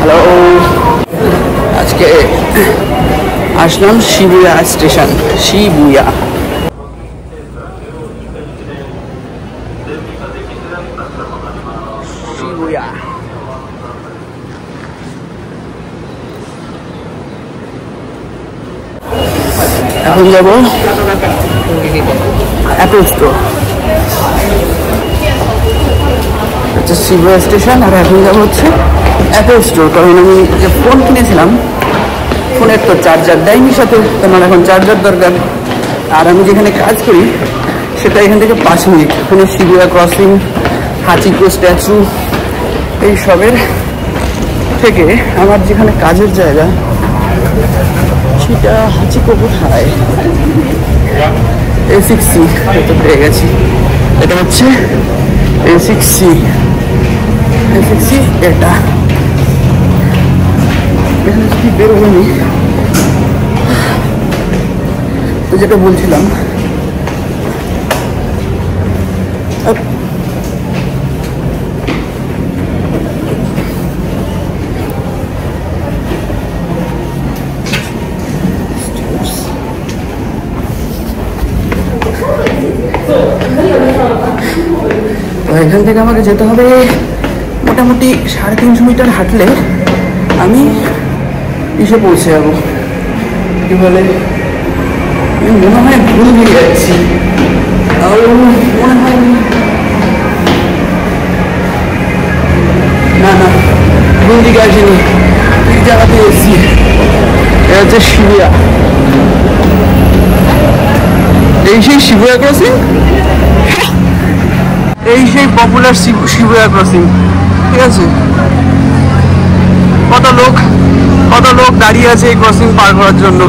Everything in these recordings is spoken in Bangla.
হ্যালো, আজকে আসলাম শিবুয়া স্টেশন। শিবুয়া শিবুয়া এখন যাবো অ্যাপল স্টোর। হচ্ছে শিবুয়া স্টেশন, আর এখন যাবো হচ্ছে অ্যাপল স্টোর। কারণ আমি যে ফোন কিনেছিলাম, ফোনের তো চার্জার দেয়নি সাথে, তোমার এখন চার্জার দরকার। আর আমি যেখানে কাজ করি সেটা এখান থেকে 5 মিনিট। ওখানে শিবুয়া ক্রসিং, হাচিকো স্ট্যাচু, এই সবের থেকে আমার যেখানে কাজের জায়গা সেটা হাচিকো কোথায়, A6C তো পেয়ে গেছি। এটা হচ্ছে A6C এটা। এখানে যদি বেরোবনি, তো যেটা বলছিলাম, এখান থেকে আমাকে যেতে হবে মোটামুটি 350 মিটার হাঁটলে আমি এসে পৌঁছে যাবো। কি বলে, মনে হয় ভুল দিয়ে যাচ্ছি, মনে হয় না না ভুল দিকে আসিনি, ঠিক জায়গাতে এসেছি। এটা হচ্ছে শিবুয়া, এই সেই শিবুয়া ক্রসিং, এই সেই পপুলার শিবুয়া ক্রসিং। ঠিক আছে, কত লোক দাঁড়িয়ে আছে এই ক্রসিং পার করার জন্য।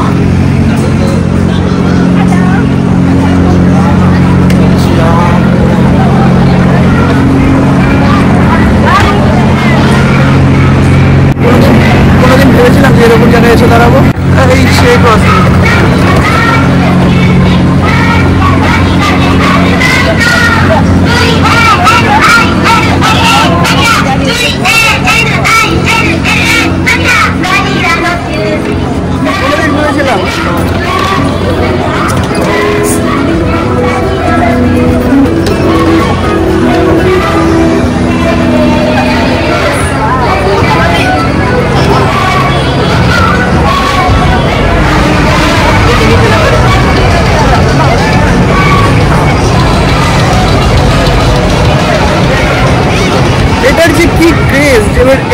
কোনোদিন ভেবেছিলাম যে এরকম জায়গায় এসে দাঁড়াবো, এই সেই ক্রসিং।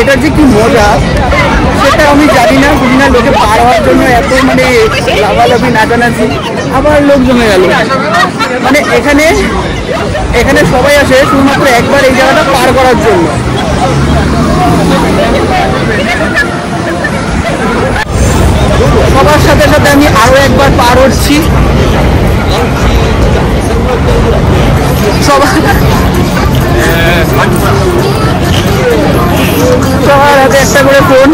এটার যে কি মজা সেটা আমি জানি না, লোকে পার হওয়ার জন্য এত মানে লাভালাভি নাচানাচি, আবার লোক জমে গেল। মানে এখানে সবাই আসে শুধুমাত্র একবার এই জায়গাটা পার করার জন্য। সবার সাথে সাথে আমি আরো একবার পার হচ্ছি। সবার হাতে একটা করে ফোন।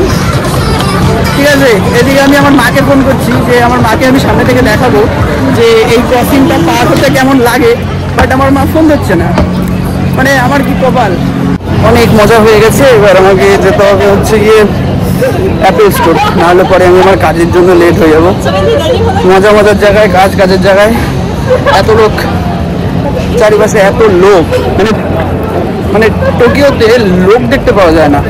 ঠিক আছে, এদিকে আমি আমার মাকে ফোন করছি, যে আমার মাকে আমি সামনে থেকে দেখাবো যে এই ক্রসিংটা পার হতে কেমন লাগে, বাট আমার মা ফোন দিচ্ছে না। মানে আমার কি কপাল। অনেক মজা হয়ে গেছে, এবার আমাকে যেতে হবে হচ্ছে গিয়ে অ্যাপল স্টোর, নাহলে পরে আমি আমার কাজের জন্য লেট হয়ে যাবো। মজার জায়গায় কাজের জায়গায় এত লোক, চারিপাশে এত লোক, মানে টোকিওতে লোক দেখতে পাওয়া যায় না।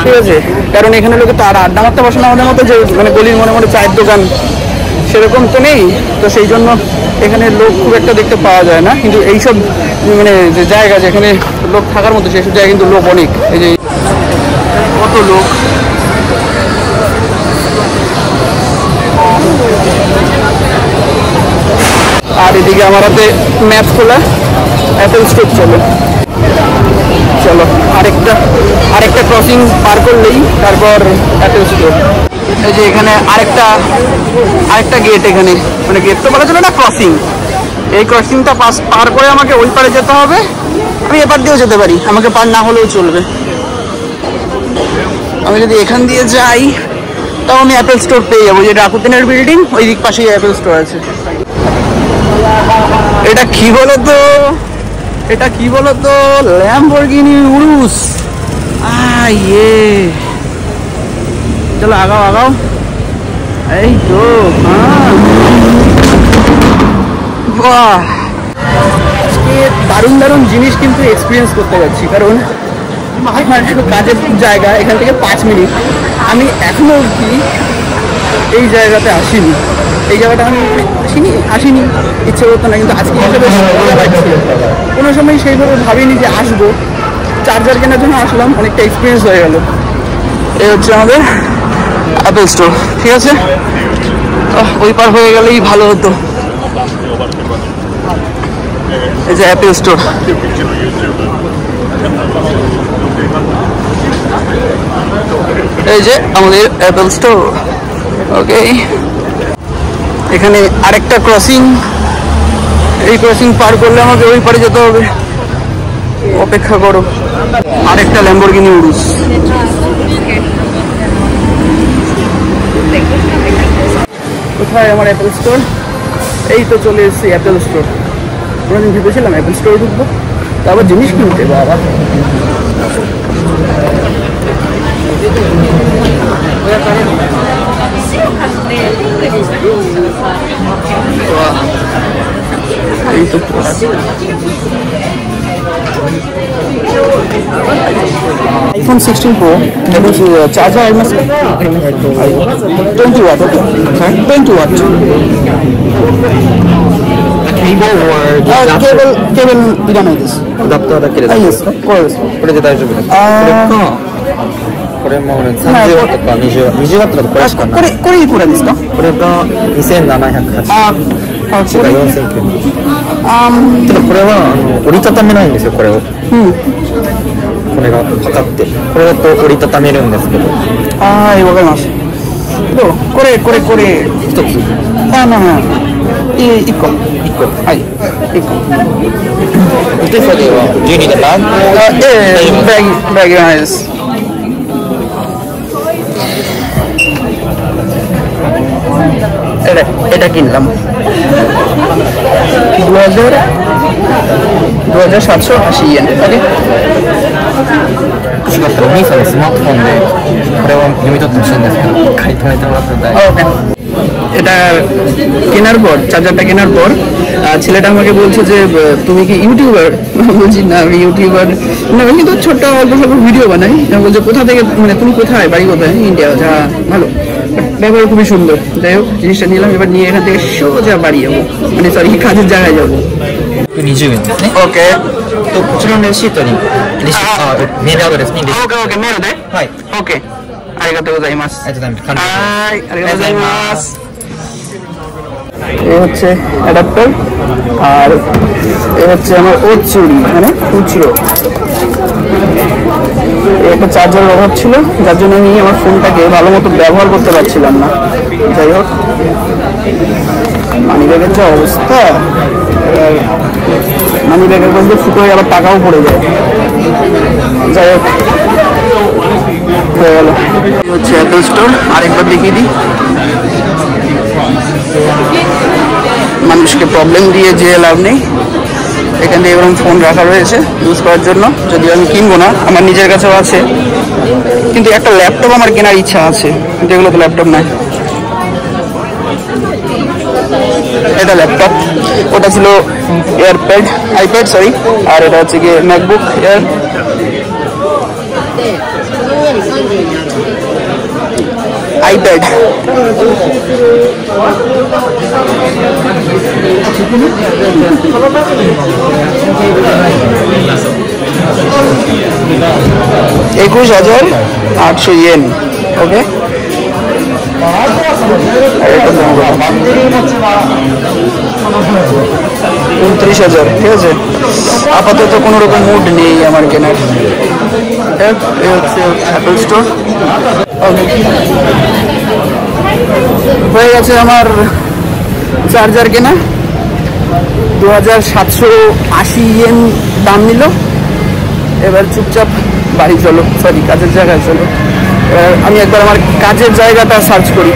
ঠিক আছে, কারণ এখানে লোকে তার আড্ডা মারতে বসে না, আমাদের মতো যে মানে গলির মনে চায়ের দোকান সেরকম তো নেই, তো সেই জন্য এখানে লোক খুব একটা দেখতে পাওয়া যায় না। কিন্তু এইসব মানে যে জায়গা যেখানে লোক থাকার মতো সেইসব জায়গায় কিন্তু লোক অনেক। এই যে কত লোক, আর এদিকে আমার হাতে ম্যাপ খোলা, অ্যাপল স্টোর। চলো আরেকটা ক্রসিং পার করলেই তারপর অ্যাপল স্টোর। এই যে এখানে আরেকটা গেট, এখানে মানে গেট তো বলা চলে না, ক্রসিং। এই ক্রসিংটা পার করে আমাকে ওই পারে যেতে হবে। আমি এপার দিয়েও যেতে পারি, আমাকে পার না হলেও চলবে। আমি যদি এখান দিয়ে যাই তাও আমি অ্যাপল স্টোর পেয়ে যাবো, যে রাকুতেনের বিল্ডিং ওই দিক পাশেই অ্যাপল স্টোর আছে। এটা কি বলতো ল্যাম্বরগিনি উরুস। ये चलो आगाओ आगाओ এই তো বাহ আজকে দারুণ দারুণ জিনিস কিন্তু এক্সপিরিয়েন্স করতে যাচ্ছি কারণ আমার কাজের জায়গা এখান থেকে 5 মিনিট আমি এখনো অবধি এই জায়গাতে আসিনি এই জায়গাটা আমি আসিনি ইচ্ছে করতো না কিন্তু আজকে কোনো সময় সেইভাবে ভাবিনি যে আসবো চার্জার কেনার জন্য আসলাম অনেকটা এক্সপিরিয়েন্স হয়ে গেল এই হচ্ছে আমাদের অ্যাপেল স্টোর ঠিক আছে ওই পার হয়ে গেলেই ভালো হতো এই যে অ্যাপেল স্টোর এই যে আমাদের অ্যাপেল স্টোর ওকে এখানে আরেকটা ক্রসিং এই ক্রসিং পার করলে আমাকে ওই পারে যেতে হবে অপেক্ষা করো আরেকটা ল্যাম্বরগিনি উরুস কোথায় আমার অ্যাপেল স্টোর এই তো চলে এসেছি অ্যাপেল স্টোর কোনোদিন ভেবেছিলাম অ্যাপেল স্টোরে ঢুকবো তারপর জিনিস কিনতে বাবা এই তো iPhone 16 Pro charger almost 20 watt okay 20 watt cable or cable いらないですアダプターだけでいいですかこれですこれで大丈夫ですこれも30ワットか20ワットだとこれしかないこれいくらですかこれが2780パウチが4000円ただこれは折りたためないんですよこれをこれが測ってこれだと折りたためるんですけどはいわかりますどうこれ一つ1個はい1個でそれは12だなバッグないですএটা কিনলাম 2780 円ওকেお兄さんのスマートフォンでこれを読み取ってほしいんですけど書いてもらってもらって大丈夫এটা কেনার পর চার্জারটা কেনার পর ছেলেটা আমাকে বলছে যে তুমি কি ইউটিউবার বলছি না আমি ইউটিউবার না আমি কিন্তু ছোট্ট অল্প স্বল্প ভিডিও বানাই বলছে কোথা থেকে মানে তুমি কোথায় বাড়ি কোথায় ইন্ডিয়া যা ভালো ব্যবহার খুবই সুন্দর যাই হোক জিনিসটা নিলাম এবার নিয়ে এখান থেকে সোজা বাড়ি যাবো মানে সরি কাজের জায়গায় যাবো 20円ですね OK とこちらのレシートにメールアドレスにOK メールではい OK ありがとうございますありがとうございますはいありがとうございますএই হচ্ছে অ্যাডাপ্টার আর এই হচ্ছে আমার ওচুরি মানে খুচরো একটা চার্জার অভাব ছিল যার জন্য আমি আমার ফোনটাকে ভালো মতো ব্যবহার করতে পারছিলাম না যাই হোক মানি ব্যাগের যে অবস্থা মানি ব্যাগের মধ্যে ফুটো হয়ে আবার টাকাও পড়ে যায় যাই হোক হয়ে গেল হচ্ছে অ্যাপেল স্টোর আরেকবার দেখিয়ে দিই মানুষকে প্রবলেম দিয়ে যে লাভ নেই এখানে এরকম ফোন রাখা রয়েছে ইউজ করার জন্য যদিও আমি কিনবো না আমার নিজের কাছেও আছে কিন্তু একটা ল্যাপটপ আমার কেনার ইচ্ছা আছে কিন্তু এগুলো তো ল্যাপটপ নয় এটা ল্যাপটপ ওটা ছিল আইপ্যাড সরি আর এটা হচ্ছে গিয়ে ম্যাকবুক এয়ার আইপ্যাড $21,800 ইয়েন ওকে 29,000 ঠিক আছে আপাতত কোনো রকম মুড নেই আমার কেনার অ্যাপেল স্টোর হয়ে গেছে আমার চার্জার কেনা 2780 ইয়েন দাম নিল এবার চুপচাপ বাড়ি চলো সরি কাজের জায়গায় চলো আমি একবার আমার কাজের জায়গাটা সার্চ করি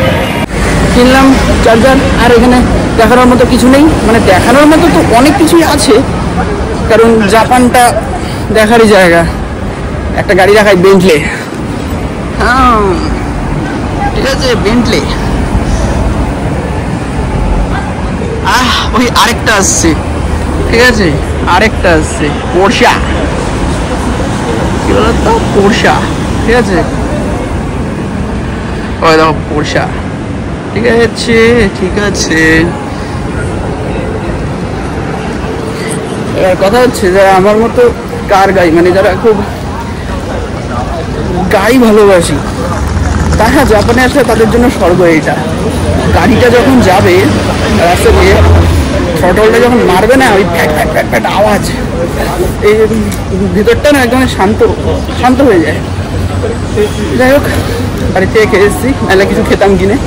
কিনলাম চার্জার আর এখানে দেখানোর মতো কিছু নেই মানে দেখানোর মতো তো অনেক কিছুই আছে কারণ জাপানটা দেখারই জায়গা একটা গাড়ি দেখাই, বেন্টলে। হ্যাঁ ঠিক আছে, বেন্টলে। ওই আরেকটা আসছে, ঠিক আছে, আরেকটা আসছে পোরশা, কি বলতো, পোরশা, ঠিক আছে, ওই দেখো পোরশা, ঠিক আছে ঠিক আছে। এবার কথা হচ্ছে যারা আমার মতো কার গাড়ি, মানে যারা খুব গাড়ি ভালোবাসি, তারা জাপানে আসলে তাদের জন্য স্বর্গ এইটা। গাড়িটা যখন যাবে রাস্তা দিয়ে, থ্রটলটা যখন মারবে না, ওই ফ্যাট ফ্যাট ফ্যাট ফ্যাট আওয়াজ, এই ভিতরটা না একদম শান্ত শান্ত হয়ে যায়। যাই হোক, বাড়ি থেকে খেয়ে এসেছি, নাহলে কিছু খেতাম কিনে,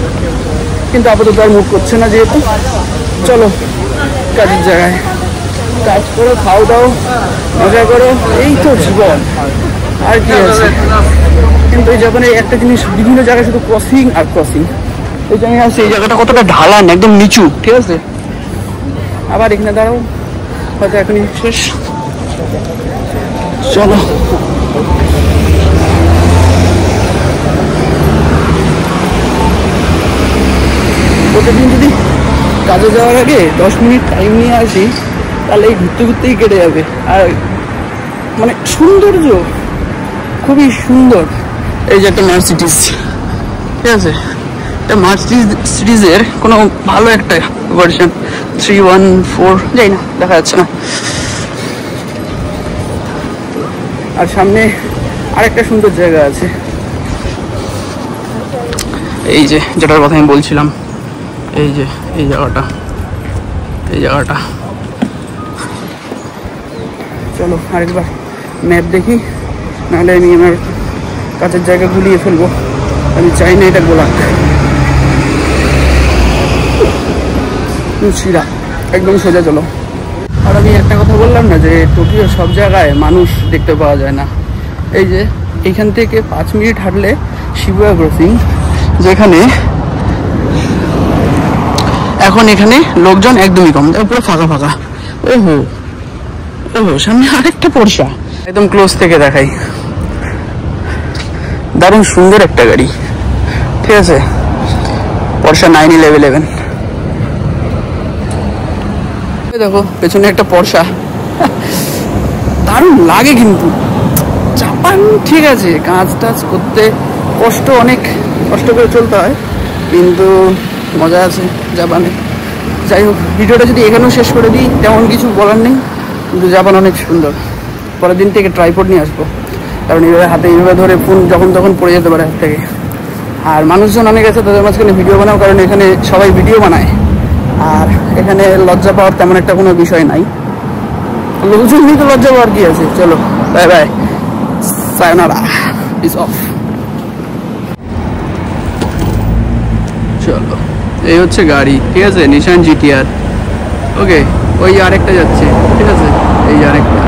কিন্তু আপাতত আর মুখ করছে না যেহেতু। চলো কাজের জায়গায়, কাজ করো, খাও দাও, মজা করো, এই তো জীবন, আর কি আছে। কিন্তু এই জাপানে একটা জিনিস, বিভিন্ন জায়গায় শুধু ক্রসিং আর ক্রসিং। এই যে আমি আসছি, এই জায়গাটা কতটা ঢালান, একদম নিচু, ঠিক আছে। আবার এখানে দাঁড়াও, হয়তো এখনই শেষ। চলো প্রতিদিন যদি কাজে যাওয়ার আগে 10 মিনিট টাইম নিয়ে আসি, তাহলে এই ঘুরতে ঘুরতেই কেটে যাবে। আর মানে সৌন্দর্য খুবই সুন্দর। এই যে একটা মার্সিডিজ, ঠিক আছে, এটা মার্সিডিজের কোনো ভালো একটা ভার্সন 314, যাই না, দেখা যাচ্ছে না। আর সামনে আরেকটা সুন্দর জায়গা আছে, এই যে যেটার কথা আমি বলছিলাম, এই যে এই জায়গাটা, এই জায়গাটা। চলো আরেকবার ম্যাপ দেখি, নাহলে আমি আমার কাজের জায়গা গুলিয়ে ফেলবো। আমি চাই না এটা গোলাক, সিধা একদম সোজা চলো। আর আমি একটা কথা বললাম না যে টোকিও সব জায়গায় মানুষ দেখতে পাওয়া যায় না। এই যে এইখান থেকে 5 মিনিট হাঁটলে শিবুয়া ক্রসিং, যেখানে এখন এখানে লোকজন একদমই কম, পুরো ফাঁকা ফাঁকা। ওহো ওহো, সামনে আরেকটা পোরশা, একদম ক্লোজ থেকে দেখাই, দারুণ সুন্দর একটা গাড়ি, ঠিক আছে, পোরশা 911। দেখো পেছনে একটা পোরশা, দারুণ লাগে। কিন্তু জাপান ঠিক আছে, কাজ টাজ করতে কষ্ট, অনেক কষ্ট করে চলতে হয়, কিন্তু মজা আছে জাপানে। যাই হোক, ভিডিওটা যদি এখানেও শেষ করে দিই, তেমন কিছু বলার নেই, কিন্তু জাপান অনেক সুন্দর। পরের দিন থেকে ট্রাইপড নিয়ে আসবো, কারণ এইভাবে হাতে এইভাবে ধরে ফোন যখন তখন পড়ে যেতে পারে হাত থেকে। আর মানুষজন অনেক আছে, তাদের মাঝখানে ভিডিও বানাও, কারণ এখানে সবাই ভিডিও বানায়। আর এখানে লজ্জা পাওয়ার তেমন একটা কোনো বিষয় নাই, লোকজন নিয়ে তো লজ্জা পাওয়ার কি আছে। চলো বাই বাই, সায়োনারা, ইজ অফ। চলো, এই হচ্ছে গাড়ি, ঠিক আছে, নিশান জিটিআর। ওকে, ওই আরেকটা যাচ্ছে, ঠিক আছে, এই আরেকটা।